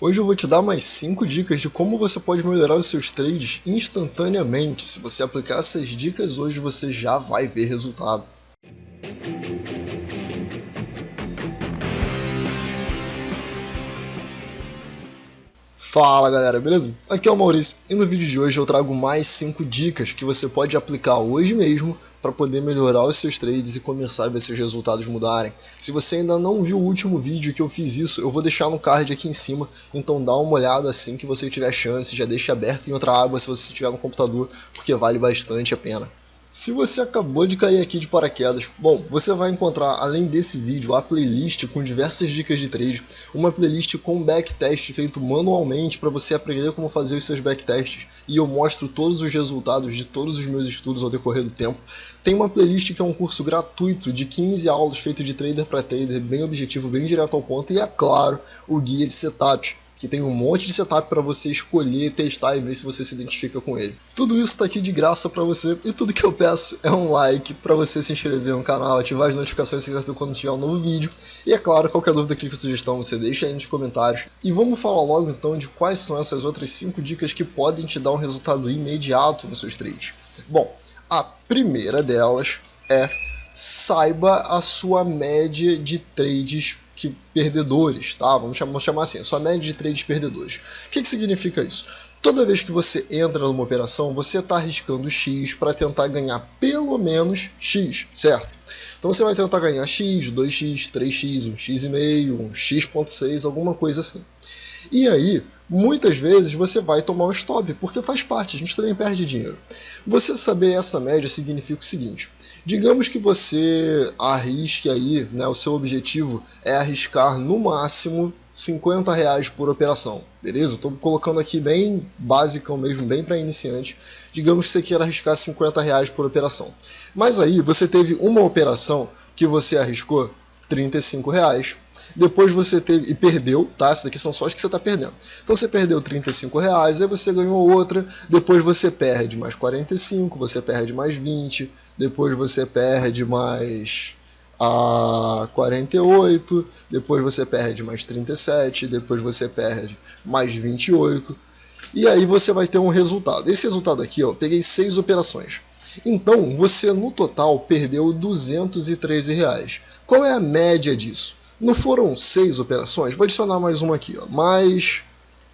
Hoje eu vou te dar mais 5 dicas de como você pode melhorar os seus trades instantaneamente. Se você aplicar essas dicas hoje, você já vai ver resultado. Fala galera, beleza? Aqui é o Maurício e no vídeo de hoje eu trago mais 5 dicas que você pode aplicar hoje mesmo para poder melhorar os seus trades e começar a ver seus resultados mudarem. Se você ainda não viu o último vídeo que eu fiz isso, eu vou deixar no card aqui em cima, então dá uma olhada assim que você tiver chance, já deixa aberto em outra aba se você estiver no computador, porque vale bastante a pena. Se você acabou de cair aqui de paraquedas, bom, você vai encontrar, além desse vídeo, a playlist com diversas dicas de trade, uma playlist com backtest feito manualmente para você aprender como fazer os seus backtests, e eu mostro todos os resultados de todos os meus estudos ao decorrer do tempo. Tem uma playlist que é um curso gratuito de 15 aulas feito de trader para trader, bem objetivo, bem direto ao ponto, e é claro, o guia de setup, que tem um monte de setup para você escolher, testar e ver se você se identifica com ele. Tudo isso está aqui de graça para você e tudo que eu peço é um like para você se inscrever no canal, ativar as notificações se saber quando tiver um novo vídeo. E é claro, qualquer dúvida, crítica ou sugestão você deixa aí nos comentários. E vamos falar logo então de quais são essas outras 5 dicas que podem te dar um resultado imediato nos seus trades. Bom, a primeira delas é: saiba a sua média de trades perdedores, tá? Vamos chamar assim, a sua média de trades perdedores. O que significa isso? Toda vez que você entra numa operação, você está arriscando X para tentar ganhar pelo menos X, certo? Então você vai tentar ganhar X, 2X, 3X, 1,5x, um X.6, alguma coisa assim. E aí, muitas vezes você vai tomar um stop, porque faz parte, a gente também perde dinheiro. Você saber essa média significa o seguinte: digamos que você arrisque aí, né, o seu objetivo é arriscar no máximo R$50 por operação, beleza? Estou colocando aqui bem basicão mesmo, bem para iniciante. Digamos que você queira arriscar R$50 por operação. Mas aí você teve uma operação que você arriscou R$35. Depois você teve e perdeu, tá? Isso daqui são só as que você está perdendo. Então você perdeu R$35, aí você ganhou outra, depois você perde mais 45, você perde mais 20, depois você perde mais 48, depois você perde mais 37, depois você perde mais 28, e aí você vai ter um resultado. Esse resultado aqui, ó, eu peguei 6 operações. Então você no total perdeu R$213. Qual é a média disso? Não foram 6 operações? Vou adicionar mais uma aqui, ó, mais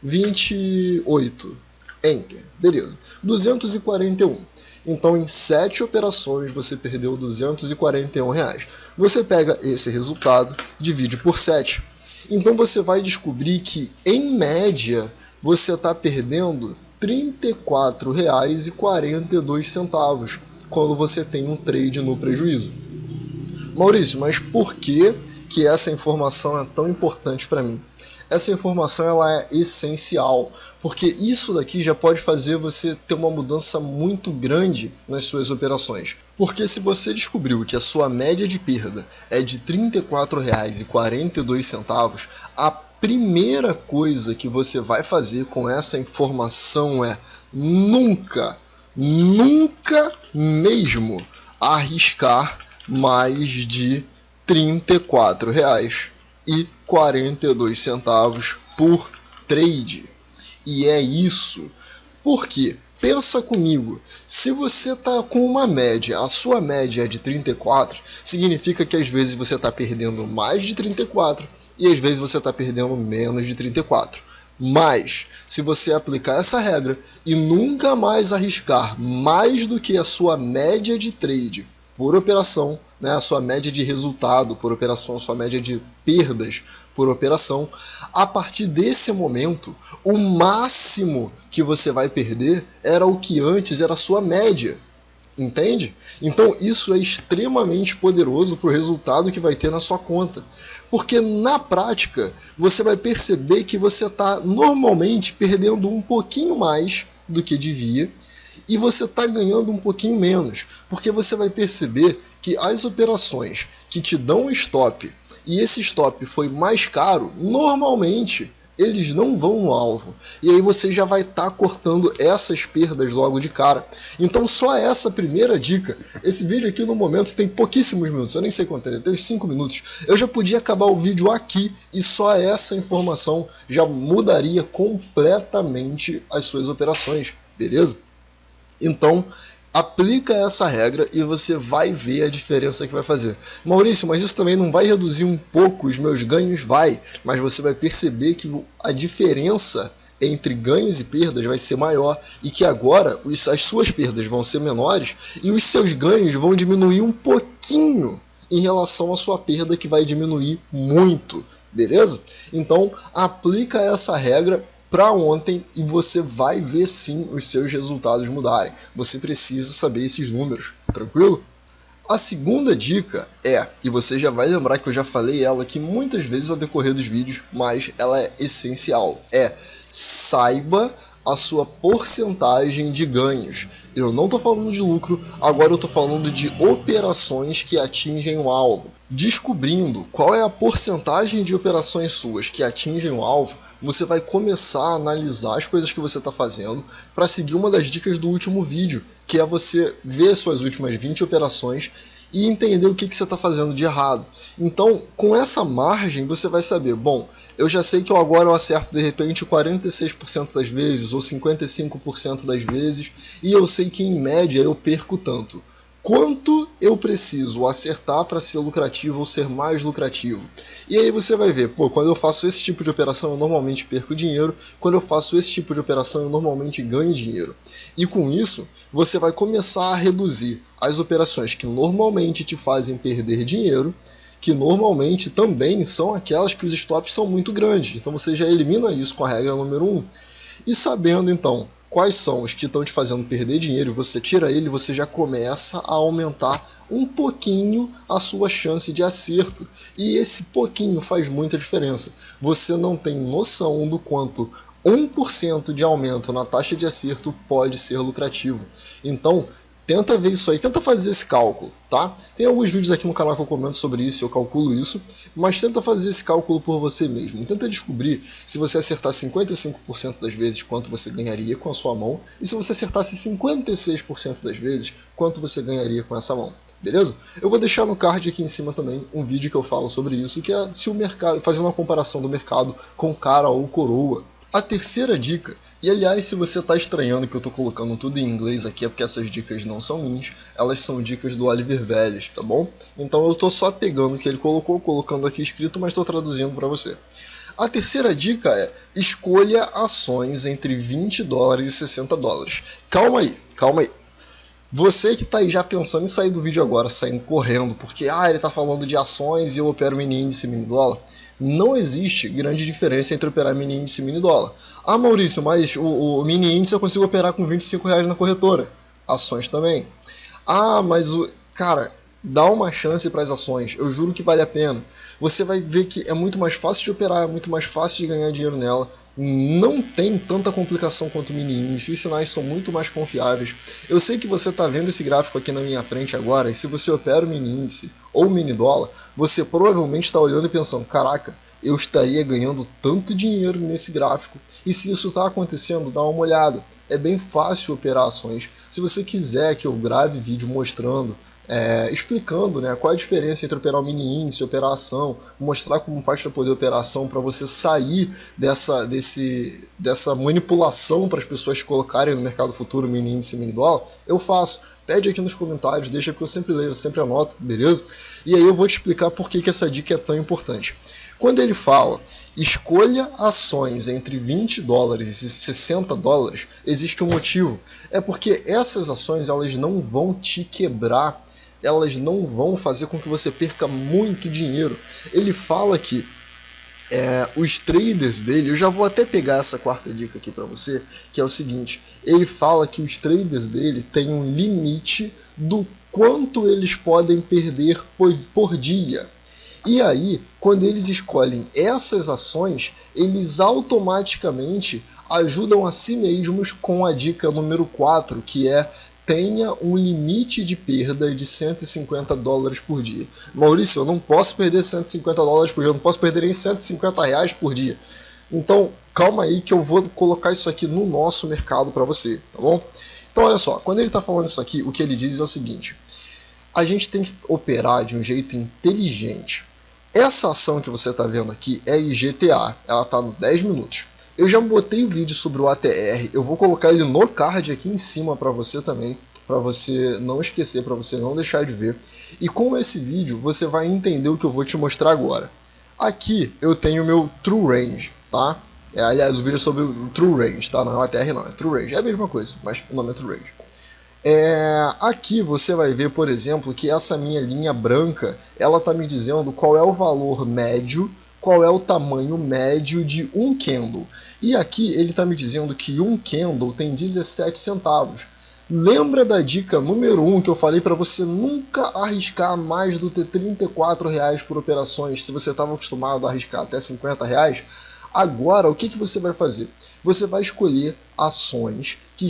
28. Enter. Beleza. 241. Então, em 7 operações, você perdeu R$241. Você pega esse resultado, divide por 7. Então, você vai descobrir que, em média, você está perdendo R$34,42 quando você tem um trade no prejuízo. Maurício, mas por que essa informação é tão importante para mim? Essa informação ela é essencial, porque isso daqui já pode fazer você ter uma mudança muito grande nas suas operações. Porque se você descobriu que a sua média de perda é de R$34,42, a primeira coisa que você vai fazer com essa informação é nunca mesmo arriscar mais de R$34,42 por trade. E é isso. Por quê? Pensa comigo, se você está com uma média, a sua média é de 34, significa que às vezes você está perdendo mais de 34 e às vezes você está perdendo menos de 34. Mas, se você aplicar essa regra e nunca mais arriscar mais do que a sua média de trade por operação, né, a sua média de resultado por operação, a sua média de perdas por operação, a partir desse momento, o máximo que você vai perder era o que antes era a sua média. Entende? Então isso é extremamente poderoso para o resultado que vai ter na sua conta. Porque na prática, você vai perceber que você está normalmente perdendo um pouquinho mais do que devia, e você está ganhando um pouquinho menos, porque você vai perceber que as operações que te dão um stop, e esse stop foi mais caro, normalmente eles não vão no alvo. E aí você já vai estar cortando essas perdas logo de cara. Então só essa primeira dica. Esse vídeo aqui no momento tem pouquíssimos minutos, eu nem sei quanto é, tem uns 5 minutos. Eu já podia acabar o vídeo aqui e só essa informação já mudaria completamente as suas operações, beleza? Então, aplica essa regra e você vai ver a diferença que vai fazer. Maurício, mas isso também não vai reduzir um pouco os meus ganhos? Vai, mas você vai perceber que a diferença entre ganhos e perdas vai ser maior e que agora as suas perdas vão ser menores e os seus ganhos vão diminuir um pouquinho em relação à sua perda, que vai diminuir muito, beleza? Então, aplica essa regra para ontem e você vai ver sim os seus resultados mudarem. Você precisa saber esses números, tranquilo? A segunda dica é, e você já vai lembrar que eu já falei ela aqui muitas vezes ao decorrer dos vídeos, mas ela é essencial, saiba a sua porcentagem de ganhos. Eu não estou falando de lucro, agora eu estou falando de operações que atingem o alvo. Descobrindo qual é a porcentagem de operações suas que atingem o alvo, você vai começar a analisar as coisas que você está fazendo para seguir uma das dicas do último vídeo, que é você ver suas últimas 20 operações e entender o que você está fazendo de errado. Então, com essa margem, você vai saber, bom, eu já sei que agora eu acerto de repente 46% das vezes ou 55% das vezes e eu sei que em média eu perco tanto. Quanto eu preciso acertar para ser lucrativo ou ser mais lucrativo? E aí você vai ver, quando eu faço esse tipo de operação eu normalmente perco dinheiro, quando eu faço esse tipo de operação eu normalmente ganho dinheiro. E com isso, você vai começar a reduzir as operações que normalmente te fazem perder dinheiro, que normalmente também são aquelas que os stops são muito grandes. Então você já elimina isso com a regra número 1. E sabendo então quais são os que estão te fazendo perder dinheiro, você tira ele, você já começa a aumentar um pouquinho a sua chance de acerto. E esse pouquinho faz muita diferença. Você não tem noção do quanto 1% de aumento na taxa de acerto pode ser lucrativo. Então, tenta ver isso aí, tenta fazer esse cálculo, tá? Tem alguns vídeos aqui no canal que eu comento sobre isso, eu calculo isso, mas tenta fazer esse cálculo por você mesmo. Tenta descobrir se você acertar 55% das vezes quanto você ganharia com a sua mão, e se você acertasse 56% das vezes quanto você ganharia com essa mão, beleza? Eu vou deixar no card aqui em cima também um vídeo que eu falo sobre isso, que é se o mercado, fazendo uma comparação do mercado com cara ou coroa. A terceira dica, e aliás, se você está estranhando que eu estou colocando tudo em inglês aqui, é porque essas dicas não são minhas, elas são dicas do Oliver Velez, tá bom? Então eu estou só pegando o que ele colocou, colocando aqui escrito, mas estou traduzindo para você. A terceira dica é, escolha ações entre 20 dólares e 60 dólares. Calma aí, calma aí. Você que está aí já pensando em sair do vídeo agora, saindo correndo, porque ele está falando de ações e eu opero mini índice e mini dólar. Não existe grande diferença entre operar mini índice e mini dólar. Ah, Maurício, mas o mini índice eu consigo operar com R$25 na corretora. Ações também. Ah, mas cara, dá uma chance para as ações. Eu juro que vale a pena. Você vai ver que é muito mais fácil de operar, é muito mais fácil de ganhar dinheiro nela. Não tem tanta complicação quanto o mini índice, os sinais são muito mais confiáveis. Eu sei que você está vendo esse gráfico aqui na minha frente agora, e se você opera o mini índice ou o mini dólar, você provavelmente está olhando e pensando, caraca, eu estaria ganhando tanto dinheiro nesse gráfico. E se isso está acontecendo, dá uma olhada. É bem fácil operar ações. Se você quiser que eu grave vídeo mostrando, explicando qual a diferença entre operar o mini índice e operar ação, mostrar como faz para poder operar ação, para você sair dessa manipulação para as pessoas colocarem no mercado futuro mini índice e mini dólar, eu faço. Pede aqui nos comentários, deixa que eu sempre leio, eu sempre anoto, beleza? E aí eu vou te explicar por que essa dica é tão importante. Quando ele fala, escolha ações entre 20 dólares e 60 dólares, existe um motivo. É porque essas ações elas não vão te quebrar, elas não vão fazer com que você perca muito dinheiro. Ele fala que os traders dele, eu já vou até pegar essa quarta dica aqui para você, que é o seguinte, ele fala que os traders dele têm um limite do quanto eles podem perder por dia. E aí, quando eles escolhem essas ações, eles automaticamente ajudam a si mesmos com a dica número 4, que é tenha um limite de perda de 150 dólares por dia. Maurício, eu não posso perder 150 dólares por dia, eu não posso perder nem 150 reais por dia. Então, calma aí que eu vou colocar isso aqui no nosso mercado para você, tá bom? Então, olha só, quando ele está falando isso aqui, o que ele diz é o seguinte: a gente tem que operar de um jeito inteligente. Essa ação que você está vendo aqui é IGTA, ela está no 10 minutos. Eu já botei o vídeo sobre o ATR, eu vou colocar ele no card aqui em cima para você também, para você não esquecer, para você não deixar de ver. E com esse vídeo você vai entender o que eu vou te mostrar agora. Aqui eu tenho o meu True Range, tá? Aliás, o vídeo é sobre o True Range, tá? Não é o ATR não, é True Range, é a mesma coisa, mas o nome é True Range. Aqui você vai ver, por exemplo, que essa minha linha branca, ela está me dizendo qual é o valor médio, qual é o tamanho médio de um candle. E aqui ele está me dizendo que um candle tem 17 centavos. Lembra da dica número 1 que eu falei para você nunca arriscar mais do que R$34 por operações, se você estava acostumado a arriscar até R$50? Agora, o que você vai fazer? Você vai escolher ações que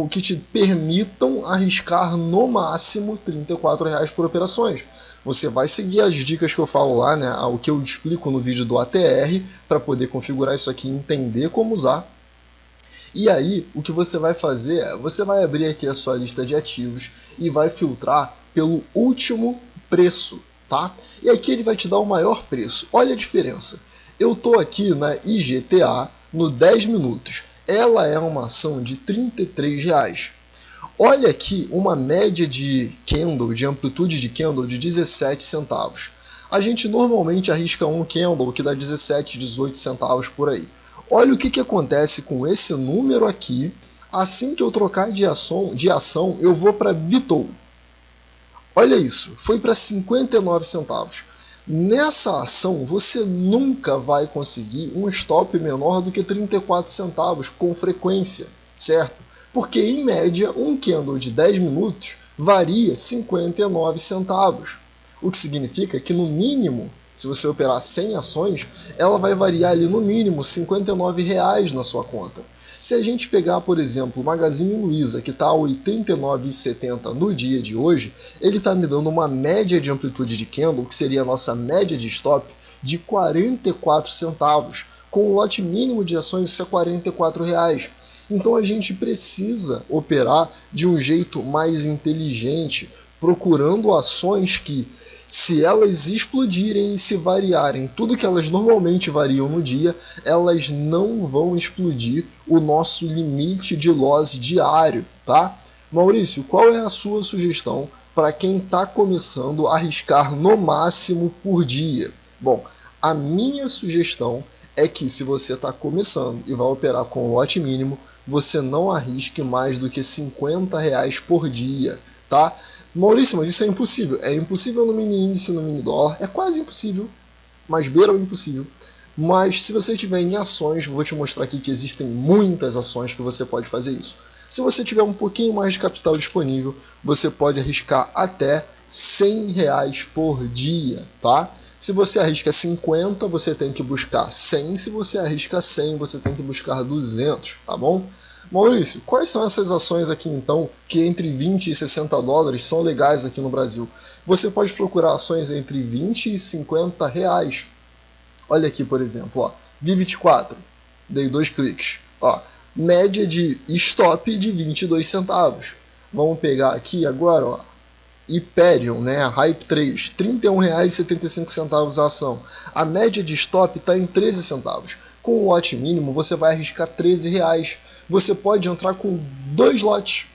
que te permitam arriscar no máximo R$34 por operações. Você vai seguir as dicas que eu falo lá, né, o que eu explico no vídeo do ATR, para poder configurar isso aqui e entender como usar. E aí, o que você vai fazer é, você vai abrir aqui a sua lista de ativos e vai filtrar pelo último preço, tá? E aqui ele vai te dar o maior preço. Olha a diferença. Eu estou aqui na IGTA no 10 minutos. Ela é uma ação de R$33. Olha aqui uma média de candle, de amplitude de candle de 17 centavos. A gente normalmente arrisca um candle que dá 17, 18 centavos por aí. Olha o que acontece com esse número aqui. Assim que eu trocar de ação eu vou para BITO. Olha isso, foi para 59 centavos. Nessa ação, você nunca vai conseguir um stop menor do que 34 centavos com frequência, certo? Porque, em média, um candle de 10 minutos varia 59 centavos. O que significa que, no mínimo, se você operar 100 ações, ela vai variar ali no mínimo R$59 na sua conta. Se a gente pegar, por exemplo, o Magazine Luiza, que está a R$ 89,70 no dia de hoje, ele está me dando uma média de amplitude de candle, que seria a nossa média de stop, de 44 centavos. Com o lote mínimo de ações, isso é R$44. Então a gente precisa operar de um jeito mais inteligente, procurando ações que, se elas explodirem e se variarem tudo que elas normalmente variam no dia, elas não vão explodir o nosso limite de loss diário, tá? Maurício, qual é a sua sugestão para quem está começando a arriscar no máximo por dia? Bom, a minha sugestão é que, se você está começando e vai operar com lote mínimo, você não arrisque mais do que R$50 por dia, tá? Maurício, mas isso é impossível. É impossível no mini índice, no mini dólar. É quase impossível, mas beira o impossível. Mas se você tiver em ações, vou te mostrar aqui que existem muitas ações que você pode fazer isso. Se você tiver um pouquinho mais de capital disponível, você pode arriscar até R$100 por dia, tá? Se você arrisca 50, você tem que buscar 100. Se você arrisca 100, você tem que buscar 200, tá bom? Maurício, quais são essas ações aqui então que entre 20 e 60 dólares são legais aqui no Brasil? Você pode procurar ações entre 20 e 50 reais. Olha aqui, por exemplo, ó, Vi24, dei 2 cliques, ó, média de stop de 22 centavos. Vamos pegar aqui agora, ó, Hyperion, né, Hype 3, R$ 31,75 a ação. A média de stop está em 13 centavos. Com o lote mínimo, você vai arriscar R$13. Você pode entrar com 2 lotes.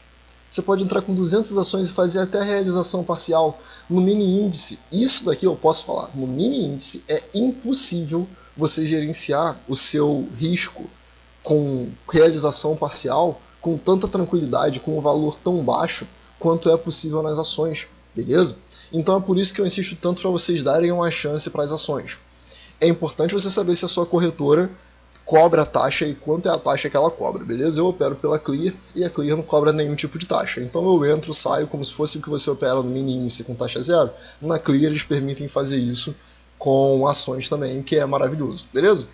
Você pode entrar com 200 ações e fazer até realização parcial. No mini índice, isso daqui eu posso falar, no mini índice é impossível você gerenciar o seu risco com realização parcial com tanta tranquilidade, com um valor tão baixo quanto é possível nas ações, beleza? Então é por isso que eu insisto tanto para vocês darem uma chance para as ações. É importante você saber se a sua corretora cobra a taxa e quanto é a taxa que ela cobra, beleza? Eu opero pela Clear e a Clear não cobra nenhum tipo de taxa. Então eu entro, saio como se fosse o que você opera no mini índice com taxa zero. Na Clear eles permitem fazer isso com ações também, que é maravilhoso, beleza?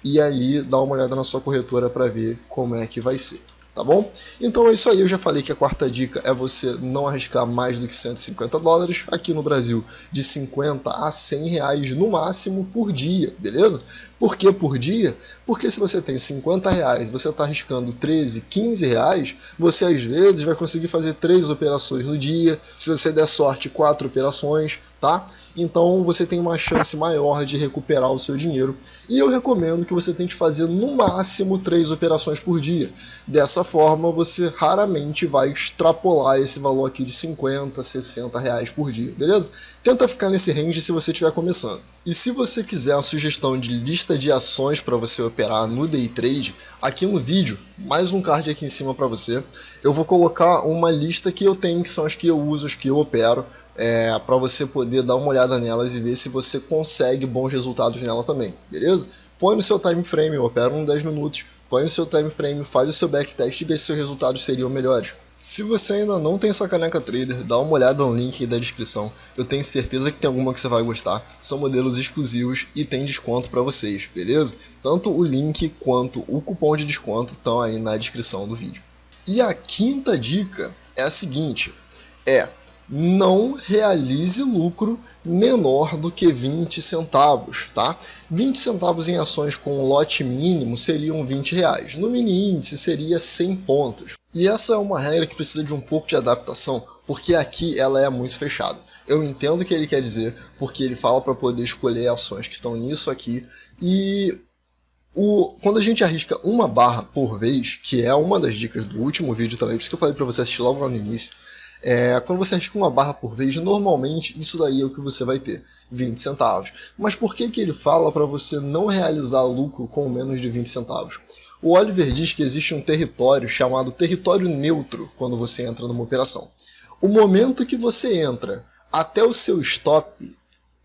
E aí dá uma olhada na sua corretora para ver como é que vai ser. tá bom? Então é isso aí, eu já falei que a quarta dica é você não arriscar mais do que $150, aqui no Brasil de 50 a 100 reais no máximo por dia, beleza? Por que por dia? Porque se você tem 50 reais, você está arriscando 13, 15 reais, você às vezes vai conseguir fazer 3 operações no dia, se você der sorte 4 operações, tá? Então você tem uma chance maior de recuperar o seu dinheiro. E eu recomendo que você tente fazer no máximo 3 operações por dia. Dessa forma você raramente vai extrapolar esse valor aqui de 50, 60 reais por dia, beleza? Tenta ficar nesse range se você estiver começando. E se você quiser uma sugestão de lista de ações para você operar no Day Trade, aqui no vídeo, mais um card aqui em cima para você, eu vou colocar uma lista que eu tenho, que são as que eu uso, as que eu opero, para você poder dar uma olhada nelas e ver se você consegue bons resultados nela também, beleza? Põe no seu time frame, eu opero em 10 minutos, põe no seu time frame, faz o seu backtest e vê se seus resultados seriam melhores. Se você ainda não tem sua caneca trader, dá uma olhada no link aí da descrição. Eu tenho certeza que tem alguma que você vai gostar. São modelos exclusivos e tem desconto para vocês, beleza? Tanto o link quanto o cupom de desconto estão aí na descrição do vídeo. E a quinta dica é a seguinte, não realize lucro menor do que 20 centavos, tá? 20 centavos em ações com lote mínimo seriam 20 reais. No mini índice seria 100 pontos. E essa é uma regra que precisa de um pouco de adaptação, porque aqui ela é muito fechada. Eu entendo o que ele quer dizer, porque ele fala para poder escolher ações que estão nisso aqui, e quando a gente arrisca uma barra por vez, que é uma das dicas do último vídeo também, por isso que eu falei para você assistir logo lá no início, quando você arrisca uma barra por vez, normalmente isso daí é o que você vai ter, 20 centavos. Mas por que ele fala para você não realizar lucro com menos de 20 centavos? O Oliver diz que existe um território chamado território neutro quando você entra numa operação. O momento que você entra até o seu stop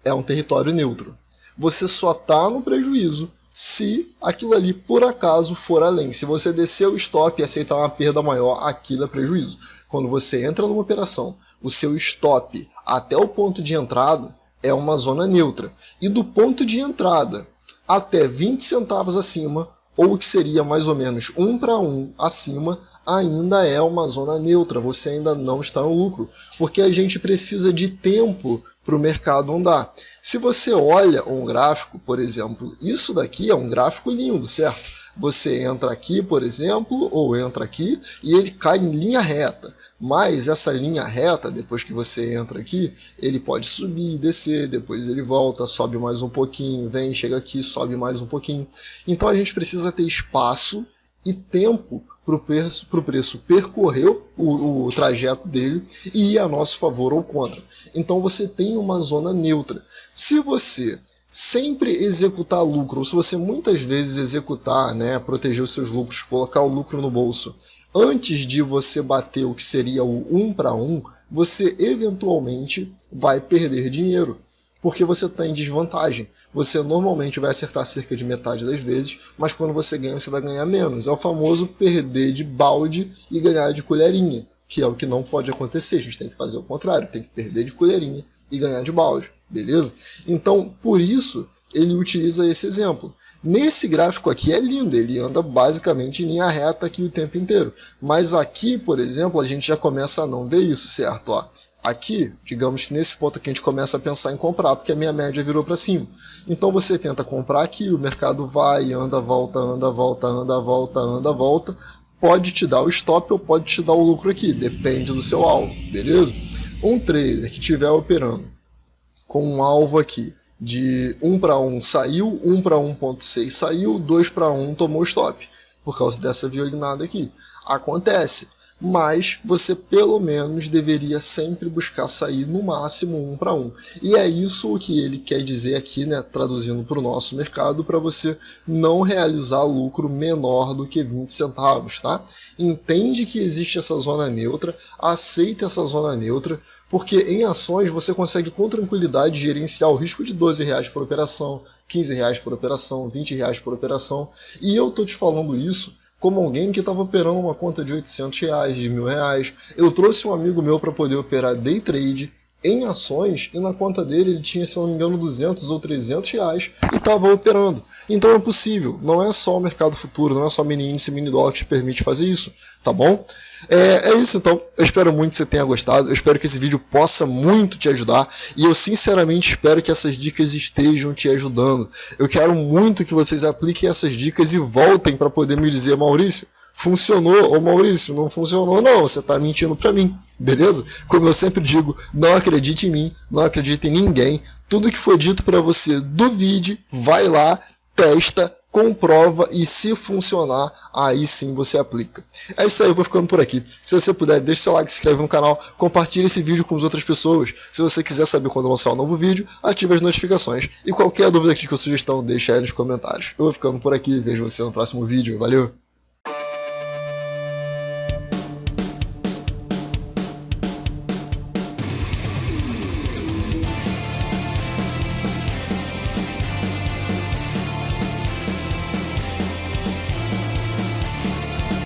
é um território neutro. Você só está no prejuízo se aquilo ali por acaso for além. Se você descer o stop e aceitar uma perda maior, aquilo é prejuízo. Quando você entra numa operação, o seu stop até o ponto de entrada é uma zona neutra. E do ponto de entrada até 20 centavos acima, ou o que seria mais ou menos 1 para 1 acima, ainda é uma zona neutra. Você ainda não está no lucro, porque a gente precisa de tempo para o mercado andar. Se você olha um gráfico, por exemplo, isso daqui é um gráfico lindo, certo? Você entra aqui, por exemplo, ou entra aqui e ele cai em linha reta. Mas essa linha reta, depois que você entra aqui, ele pode subir e descer, depois ele volta, sobe mais um pouquinho, vem, chega aqui, sobe mais um pouquinho. Então a gente precisa ter espaço e tempo para o preço percorrer o trajeto dele e ir a nosso favor ou contra. Então você tem uma zona neutra. Se você sempre executar lucro, ou se você muitas vezes executar, proteger os seus lucros, colocar o lucro no bolso, antes de você bater o que seria o 1 para 1, você eventualmente vai perder dinheiro, porque você está em desvantagem. Você normalmente vai acertar cerca de metade das vezes, mas quando você ganha, você vai ganhar menos. É o famoso perder de balde e ganhar de colherinha, que é o que não pode acontecer. A gente tem que fazer o contrário, tem que perder de colherinha e ganhar de balde, beleza? Então, por isso, ele utiliza esse exemplo. Nesse gráfico aqui é lindo, ele anda basicamente em linha reta aqui o tempo inteiro. Mas aqui, por exemplo, a gente já começa a não ver isso, certo? Aqui, digamos que nesse ponto aqui a gente começa a pensar em comprar, porque a minha média virou para cima. Então você tenta comprar aqui, o mercado vai, anda, volta, anda, volta, anda, volta, anda, volta. Pode te dar o stop ou pode te dar o lucro aqui, depende do seu alvo, beleza? Um trader que estiver operando com um alvo aqui de 1 para 1 saiu, 1 para 1.6 saiu, 2 para 1 tomou stop, por causa dessa violinada aqui. Acontece, mas você pelo menos deveria sempre buscar sair no máximo 1 para 1. E é isso o que ele quer dizer aqui, traduzindo para o nosso mercado, para você não realizar lucro menor do que 20 centavos, tá? Entende que existe essa zona neutra, aceita essa zona neutra, porque em ações você consegue com tranquilidade gerenciar o risco de 12 reais por operação, 15 reais por operação, 20 reais por operação, e eu estou te falando isso como alguém que estava operando uma conta de 800 reais, de R$1.000. Eu trouxe um amigo meu para poder operar day trade em ações e na conta dele ele tinha, se eu não me engano, 200 ou 300 reais e estava operando. Então é possível, não é só o mercado futuro, não é só mini índice e mini dólar que te permite fazer isso, tá bom? É isso então, eu espero muito que você tenha gostado, eu espero que esse vídeo possa muito te ajudar e eu sinceramente espero que essas dicas estejam te ajudando. Eu quero muito que vocês apliquem essas dicas e voltem para poder me dizer: Maurício, funcionou, ou Maurício, não funcionou, não, você está mentindo para mim, beleza? Como eu sempre digo, não acredite em mim, não acredite em ninguém, tudo que for dito para você, duvide, vai lá, testa, comprova e se funcionar, aí sim você aplica. É isso aí, eu vou ficando por aqui. Se você puder, deixa seu like, se inscreve no canal, compartilha esse vídeo com as outras pessoas. Se você quiser saber quando lançar um novo vídeo, ative as notificações. E qualquer dúvida, crítica ou sugestão, deixa aí nos comentários. Eu vou ficando por aqui, vejo você no próximo vídeo. Valeu!